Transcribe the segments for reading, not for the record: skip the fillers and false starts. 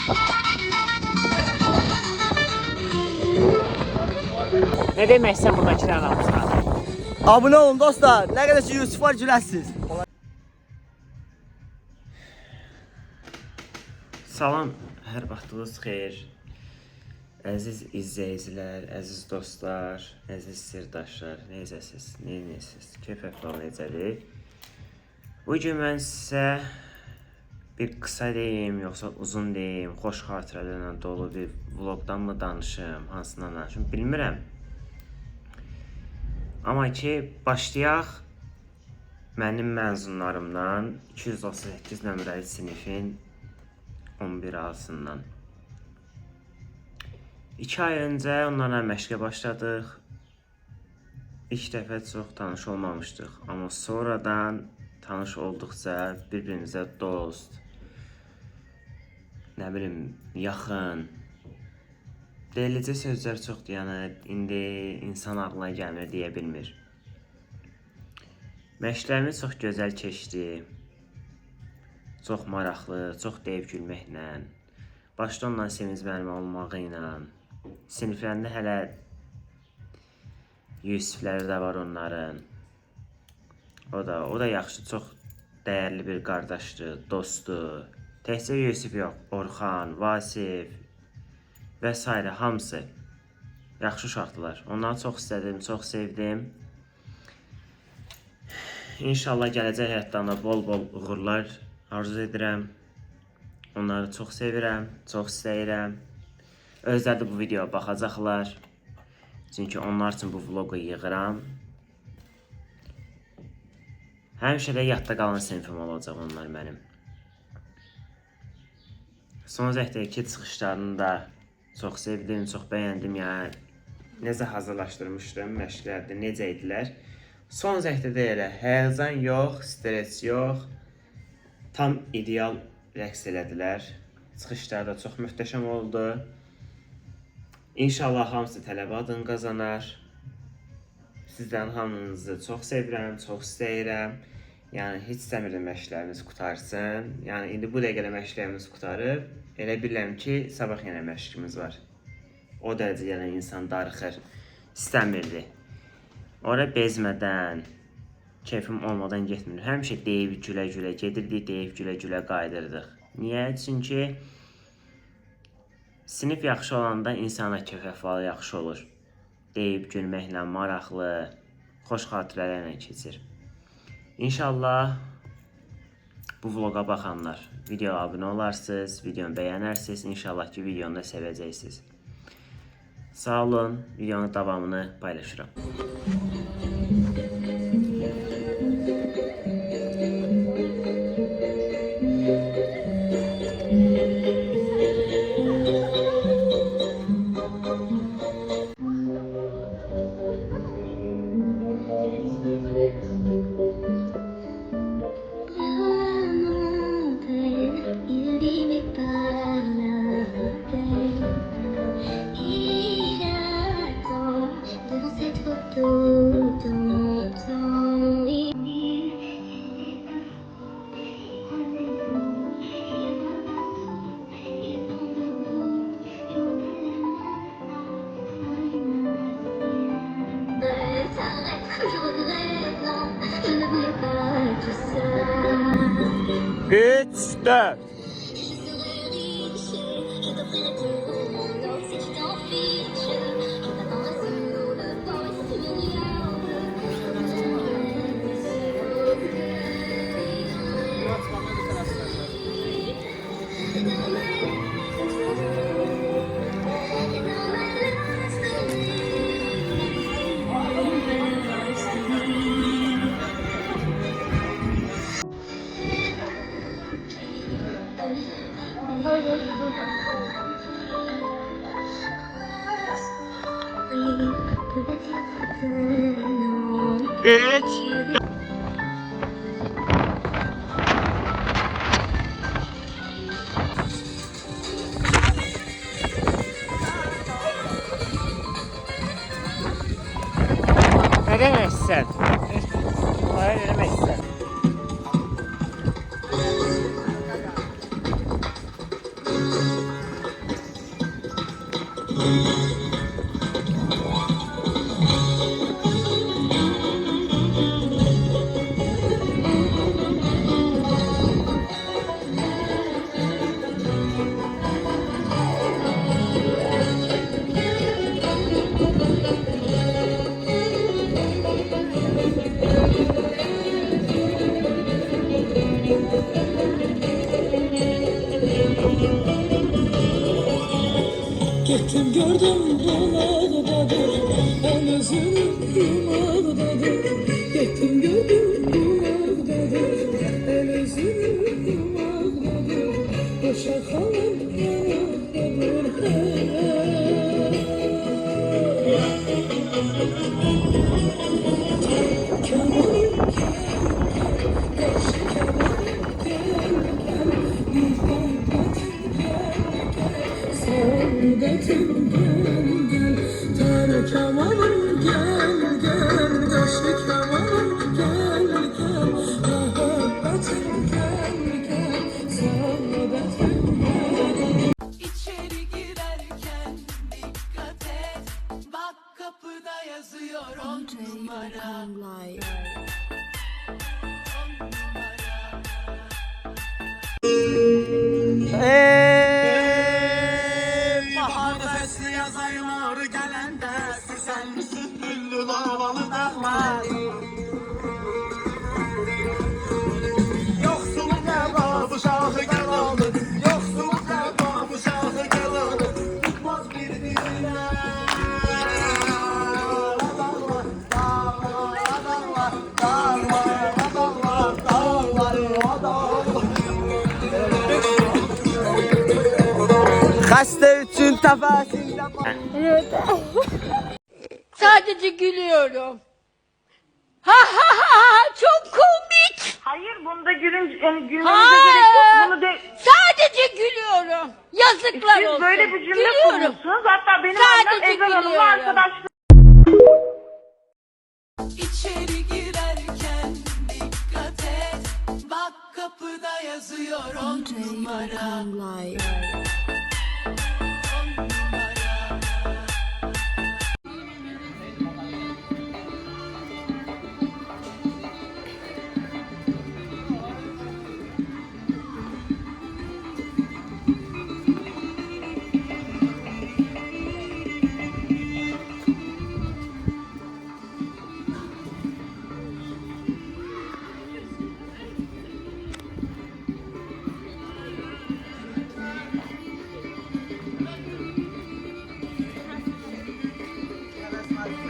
Ne demək sən buradakilərin hamısına? Abone olun dostlar. Ne kadar ki Yusuf var güləsiz. Salam, hər vaxtınız xeyir. Əziz izləyicilər, əziz dostlar, əziz sirdaşlar, necəsiz, neyiniz, keyf əhval necədir? Bugün mən sizə bir qısa deyim, yoxsa uzun deyim, xoş xatirələrlə dolu bir vlogdan mı danışım, hansından danışım, bilmirəm. Amma ki, başlayaq mənim məzunlarımdan 238 nömrəli sinifin 11 A-sından. 2 ay öncə onlarla məşqə başladıq. İlk dəfə çox tanış olmamışdıq, amma sonradan tanış olduqca bir-birimizə dost, nə bilim, yaxın. Deyilicə sözlər çoxdur, yəni indi insan ağlına gəlmir, deyə bilmir. Məşqlərimiz çox gözəl keçdi. Çox maraqlı, çox deyib gülməklə. Başda ondan Sevinc müəllim olmağı ilə. Siniflərində hələ Yusifləri də var onların. O da yaxşı, çox dəyərli bir qardaşdır, dostdur. Təkcə Yusif yox, Orxan, Vasif və s. hamısı yaxşı uşaqdılar. Onları çox istədim, çox sevdim. İnşallah gələcək həyatlarına bol-bol uğurlar arzu edirəm. Onları çox sevirəm, çox istəyirəm. Özləri də bu videoya baxacaqlar. Çünki onlar üçün bu vlogu yığıram. Həmişə də yadda qalan sinifim olacaq onlar mənim. Son zəhdəki çıxışlarını da çox sevdim, çox bəyəndim. Yəni, necə hazırlaşdırmışdım məşqlərdə, necə idilər. Son zəhdədə elə həyəcan yox, stres yox. Tam ideal rəqs elədilər. Çıxışlar da çox möhtəşəm oldu. İnşallah hamısı tələbə adını qazanar. Sizdən hamınızı çox sevirəm, çox istəyirəm. Yəni, heç istəmirdim məşqlərimiz qutarsın. Yəni, indi bu dəqiqədə məşqlərimiz qutarıb. Elə bilirəm ki, sabah yenə məşqimiz var. O dərəcə yəni insan darıxır. İstəmirdi. Oraya bezmədən, keyfim olmadan getmir. Həmişə deyib gülə-gülə gedirdik, deyib gülə-gülə qayıdırdıq. Niyə? Çünki sinif yaxşı olanda insana keyf əhvalı yaxşı olur. Deyib gülməklə, maraqlı, xoş xatirələrlə keçir. İnşallah bu vloga baxanlar videoya abunə olarsınız, videonu bəyənərsiniz. İnşallah ki, videonu da sevəcəksiniz. Sağ olun, videonun davamını paylaşıram. Üç, dört. Üç. Ne demek sen? Ne demek sen? Gittim gördüm bulağdadır, el özünü yumağdadır. Gittim gördüm bulağdadır, el özünü yumağdadır. Boşa kalan yanaktadır. Saadet'im gel gel, Tarık Kemal'im gel gel, Kaşlı Kemal'im gel gel, Muhabbetim gel gel, Saadet'im gel. İçeri girerken dikkat et, bak kapıda yazıyor 10 numara. 10 numara. Bahar fesli yaz ayları gelende sen misin güllü lavalı dağlar? Yoksulluk eva bu şahı gel alır, yoksulluk eva bu şahı gel alır. Tutmaz bir diline. Adamlar, dağlar, adamlar, dağlar, adamlar, dağlar, adamlar. Xəstə üçün təfəsində Sadece gülüyorum. Ha ha ha ha, çok komik. Hayır bunda gülmenize gerek yok. Bunu de Sadece gülüyorum. Yazıklar siz olsun. böyle bir cümle Gülüyorum. kurmuşsunuz. Hatta benim Sadece annem Ezel Hanım'la gülüyorum. arkadaşlık. İçeri girerken dikkat et, bak kapıda yazıyor 10 numara. 10 numara.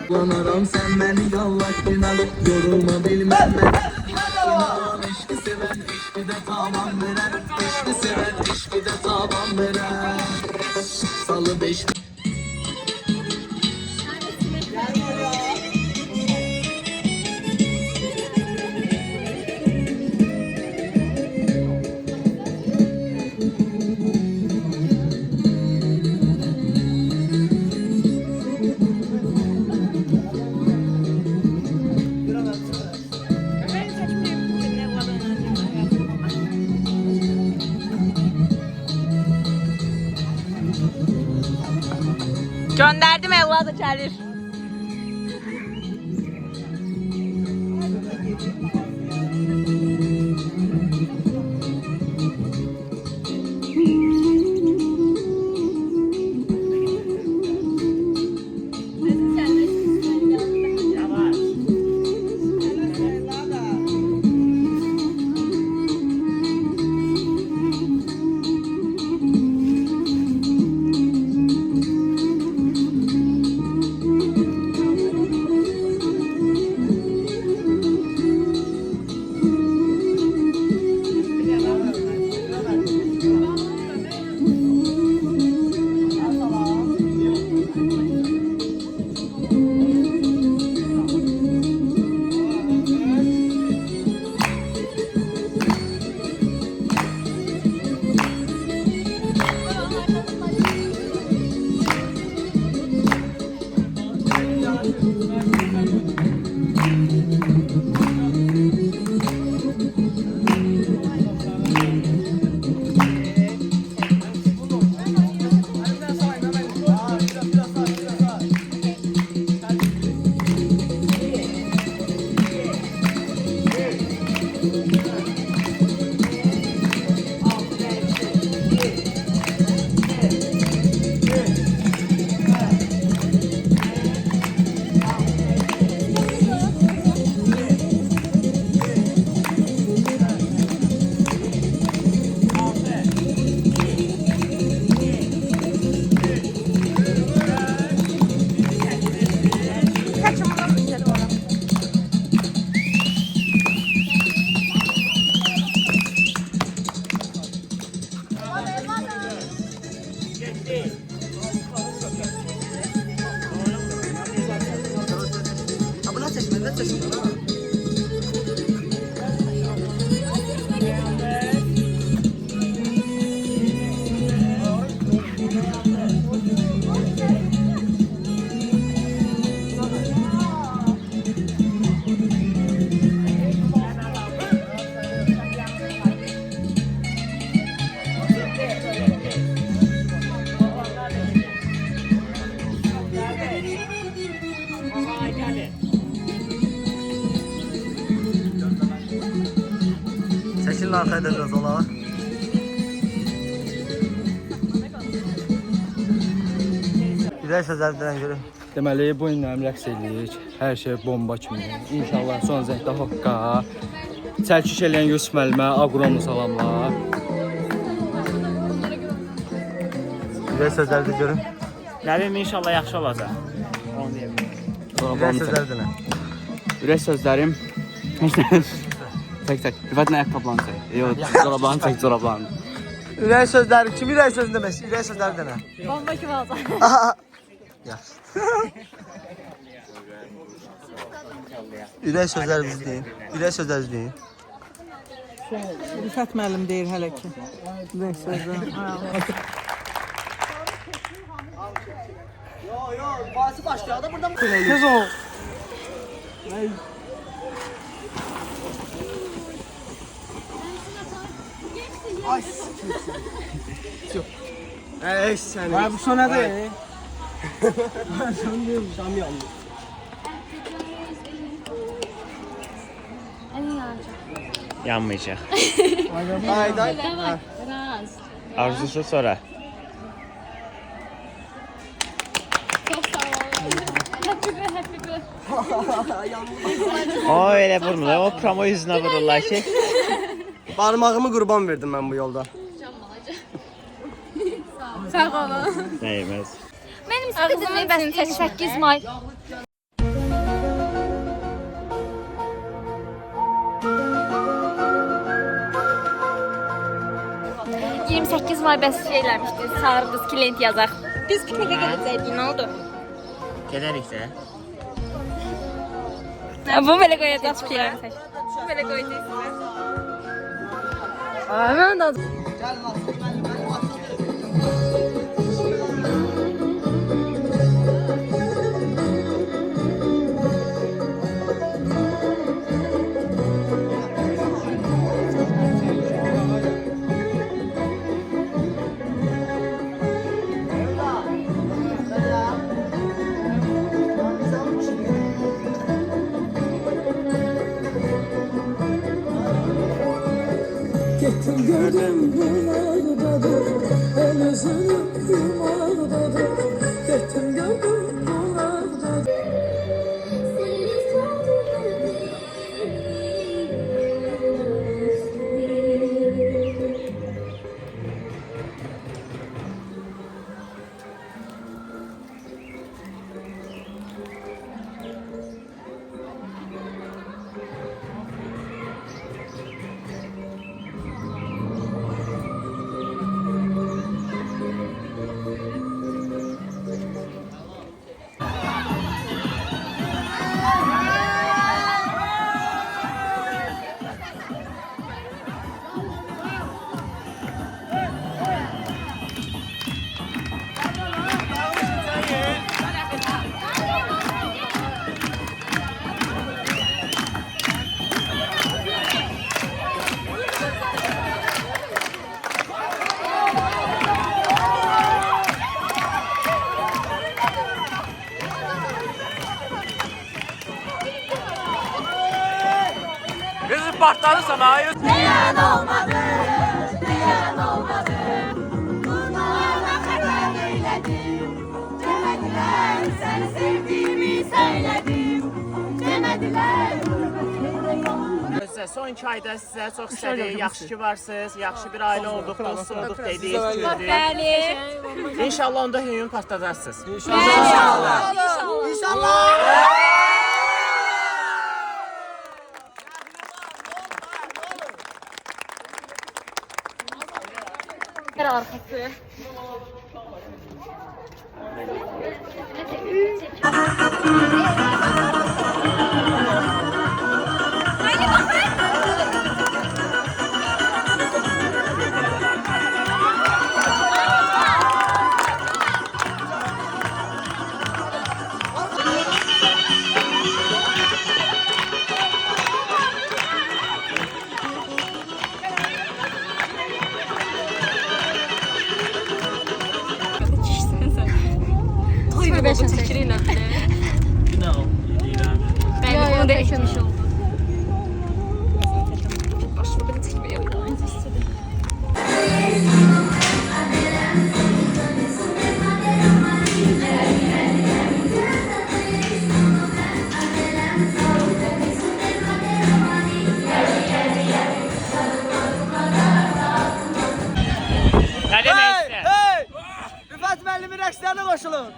Yanaram sen beni yallah inan, yorulma bilmem ben. İnan eşki seven eşki de tamam veren, eşki seven eşki de tamam veren. Salı beş. Gönderdim evladı gelir. Çəkilin arxaya da biraz olar. Ürək sözlərdən görüm. Deməli, bu günlərim rəqs edirik. Hər şey bomba kimi. İnşallah son zəngdə hoqqa. Çəlkiş eləyən Yusuf müəllimə aqronu salamlar. Ürək sözlərdə görüm. Nə bilim inşallah yaxşı olacaq. Onu deyim. Ürək sözlərdən. Ürək sözlərim. Çək. Rifətin ayaqqabılarını çək. Yox, corablarını çək, corablarını. Ürək sözləri, kim ürək sözü demək? Ürək sözləri denə. Bomba kimi olacaq. Yaxşı. Ürək sözlərimizi deyin. Ürək sözlərimizi deyin. Rifət müəllim deyir hələ ki. Ürək sözlər. Tez ol. Ey səni. Ay bu sona da. Yanmayacaq. Haydi. Arzusu sonra. O elə vurmurlar. O promo yüzünə vururlar ki. Barmağımı qurban verdim mən bu yolda. Sağ olun. Nəyməz. Mənim istədiyim növbəsi 8 may. May bəs şey eləmişdi, çağırdınız ki, lent yazaq. Biz piknikə gedəcəkdik, nə oldu? Gedərik də. Bu belə qoyacaq fikirlərini. Bu belə qoyacaqsınız. Mən də Gittim gördüm bunlardadır, el özünü yumardadır. Gittim gördüm bunlardadır. Kızım partladı sana. Diyen olmadı, diyen olmadı. Bunlara karar eyledim. Demediler, seni sevdiğimi söyledim. Demediler. Son 2 ayda sizə çox istədik, yaxşı ki varsınız, yaxşı bir ailə olduq, dost olduq dedik, güldük. bəli. İnşallah onda hüyün partlayarsınız. İnşallah. Arkası. Beşin fikriyle. Ben bunu da eklemiş oldum. Başımı bir çekmeyeyim. olur.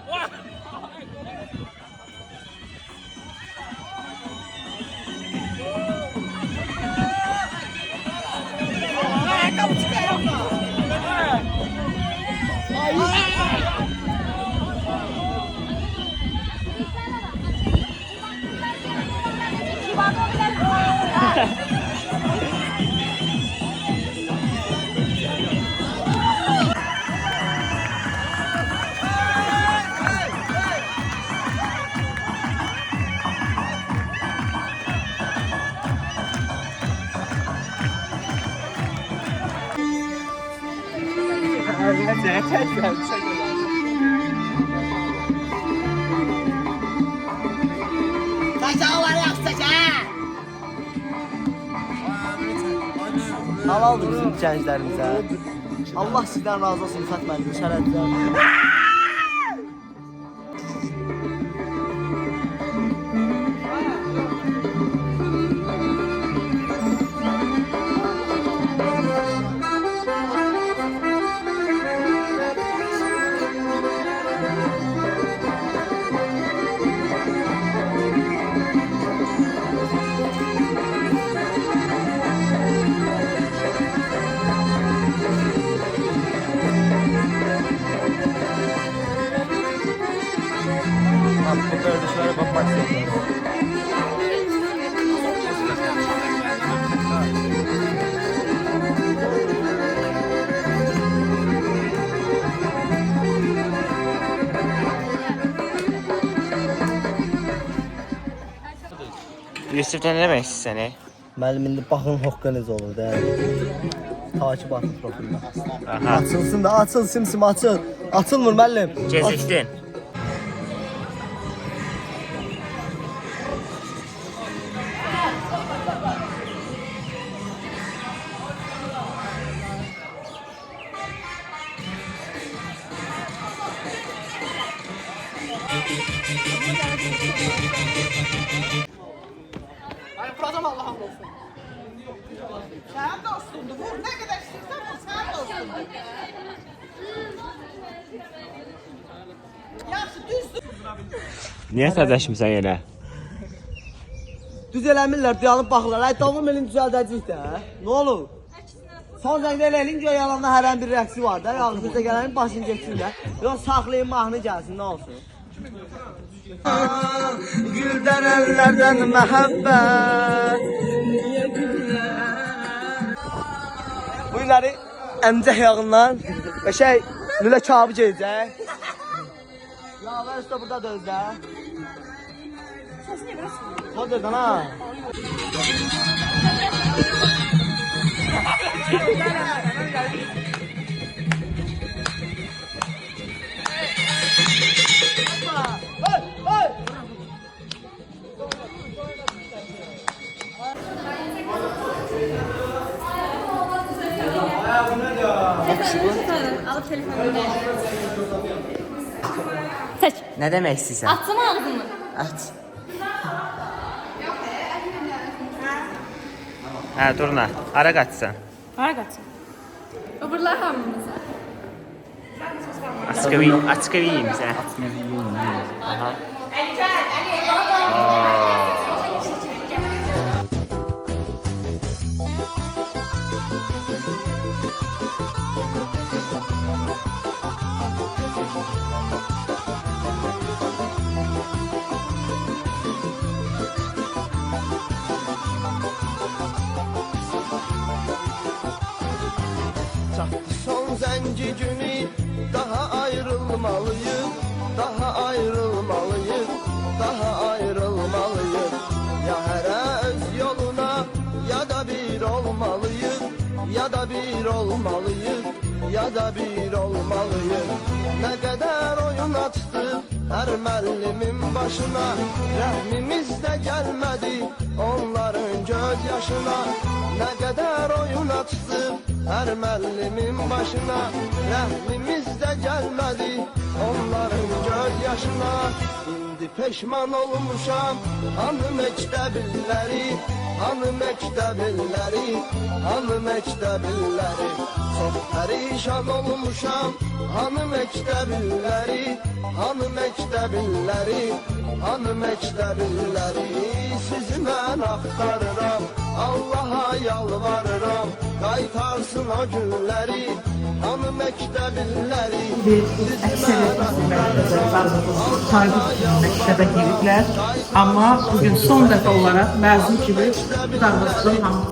Halaldır bizim gənclərimizə. Allah sizdən razı olsun Rüfət müəllim, şərəflər. Bu kardeşlere bakmak istiyorum. Yusuf ne demek seni? Müəllim indi baxın hoqqa necə olur da. Takip atın profilinə. Aha. Açılsın da, açıl simsim açıl. Açılmır müəllim. Gecikdin. Program Allah'a olsun. Sen dostumdu. Vur ne kadar istiyorsan vur. Sen dostumdu. Yaxşı düzdür. Niye sözleşmişsen yine? Düz eləmirlər, dayanıb baxırlar. Ay davam elin düzəldəcəyik də. Nə olur? Son zəngdə eləyin göy yalanda hər bir rəqsi var da. Ağzınıza gələnin başını geçsinlər. Yox saxlayın mahnı gəlsin, nə olsun? Güldən əllərdən məhəbbət. Bu günləri əmcək yağından və lülə kabı geyəcək. Ya ver usta burada da özdə. Səsini biraz. Hadi dana. Alıp telefonunu. Seç. Ne demek istiyorsun? Atsana ağzını. At. Ha durna. Ara kaçsan. Hara kaç. Öbürler hamımıza. Açık evi yiyeyim sen. Aha. Son zənci günü daha ayrılmalıyıq, daha ayrılmalıyıq, daha ayrılmalıyıq. Ya hərə öz yoluna ya da bir olmalıyıq, ya da bir olmalıyıq, ya da bir olmalıyıq. Nə qədər oyun açdı hər müəllimin başına, rəhmimiz də gəlmədi onların göz yaşına. Nə qədər oyun açdı hər müəllimin başına, rəhmimiz də gəlmədi onların göz yaşına. İndi peşman olmuşam hanı məktəbləri, Hanı məktəbləri, hanı məktəbləri. Çox pərişan olmuşam, hanı məktəbləri, hanı məktəbləri, hanı məktəbləri. Sizi mən axtarıram, Allaha yalvarıram, qaytarsın o günləri, hanı məktəbləri. Məktəbə giriblər, amma bugün son dəfə olaraq məzun kimi qutarmasının hamı.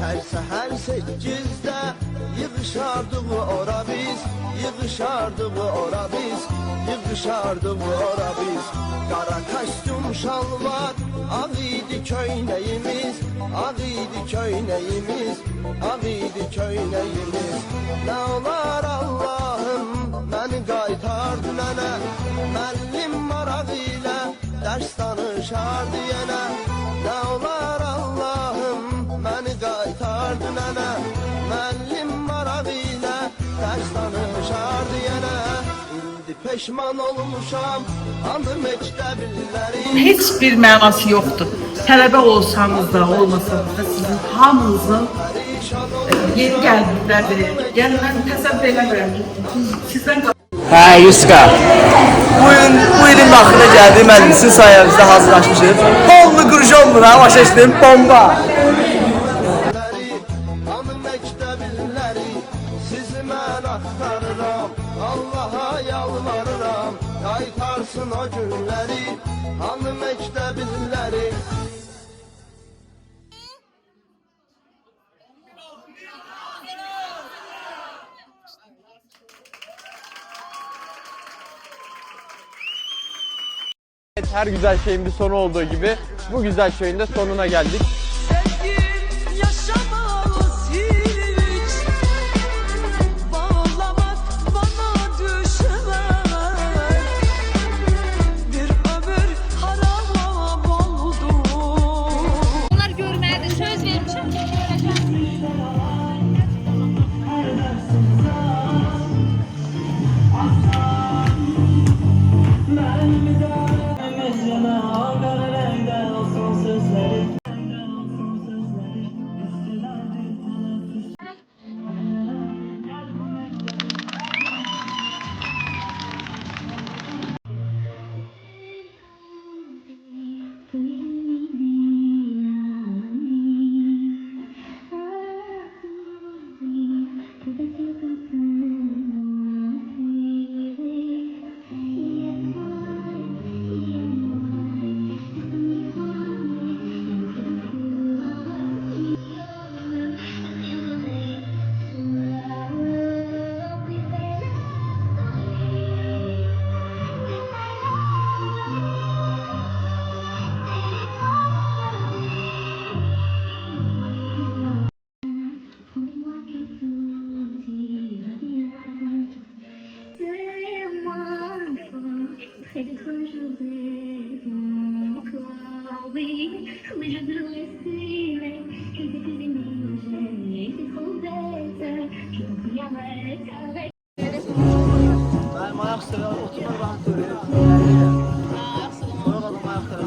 Hər səhər 8-də yığışardıq ora biz, yığışardıq ora biz, yığışardıq ora biz. Qara kostyum şalvar, ağ idi köynəyimiz, ağ idi köynəyimiz, ağ idi köynəyimiz. Nə olar Allahım, məni qaytardı nənə, müəllim marağı ilə dərs danışardı yenə. Nə olar Allahım, məni qaytardı nənə, müəllim marağı ilə dərs danışardı yenə. İndi peşman olmuşam, hanı məktəbləri. Heç bir mənası yoxdur. Tələbə olsanız da, olmasanız da sizin hamınızın yeni gəldikləri. Yəni mən təsəvvür eləmirəm ki, sizdən Hə, Yuska. Bu ilin vaxtında gəldi, müəllisin sayəmizdə hazırlaşmışıq. Bomba qurşondur ha, başa düşdüm, bomba. Hanı məktəbləri, sizi mən axtarıram, Allaha yalvarıram, qaytarsın o günləri, hanı məktəbləri. Her güzel şeyin bir sonu olduğu gibi bu güzel şeyin de sonuna geldik. Sevgin yaşamaz hiç, bağlamak bana düşmez. Bir ömür haram oldu. Onlar görməlidir, söz vermişəm ki, görəcəm. Benim ayak sıra oturma bana söylüyor. Sonra kadın ayak sıra.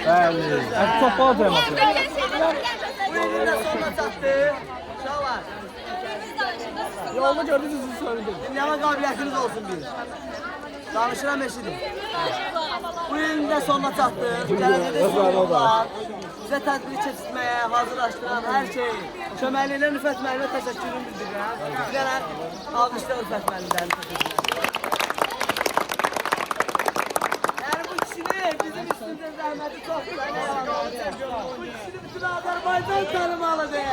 Bəli. Çox bal teması. Bu ilin də sonuna çatdı. Uşaqlar, Yolda gördünüz sizi söyledim. dinləmə qabiliyyətiniz olsun bir. Danışıram eşidin. Bu ilin də sonuna çatdı. Gələcəkdə sorunlar, bizə tədbir keçirtməyə hazırlaşdıran hər şey. Köməkliyə Rüfət müəllimə təşəkkürümü bildirirəm. Bir dənə almışlar Rüfət müəllimlərini təşəkkür edirəm. Yəni bu kişinin bizim üstümüzdə zəhməti çoxdur. Bu kişini bütün Azərbaycan tanımalıdır.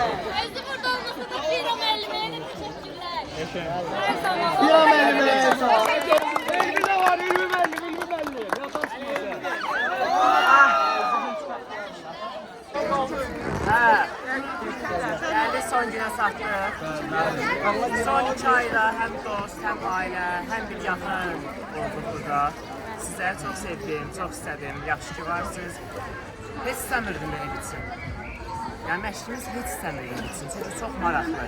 Özü burada olmasa da Piro müəlliməyə də təşəkkürlər. Hər zaman. Piro müəlliməyə sağ ol. Elmi də var, elmi müəllim. Geldi son güne sattık. Son 2 ayda hem dost, hem aile, hem bir yakın olduk burada. Sizleri çok sevdim, çok istedim. Yaxşı ki varsınız. Hiç istəmirdim belə bitsin. Yəni məşqimiz heç istəmirdim bitsin. Çünki çox maraqlı.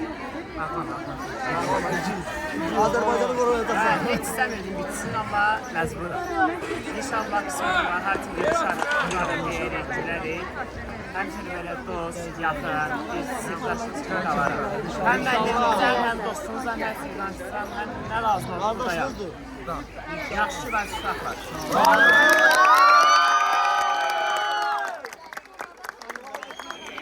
Azərbaycanı qoruyacaqsan. Heç istəmirdim bitsin, amma məcburam. İnşallah bir sonra hər türlü şartları verərək gülərik. Həmçinin belə dost, yaxın, bir sirdaşımız qalalarım. Həm müəllimimizə, həm dostumuza, həm sirdaşımıza, həm nə lazım olur buradayam. Yaxşı və uşaqlar.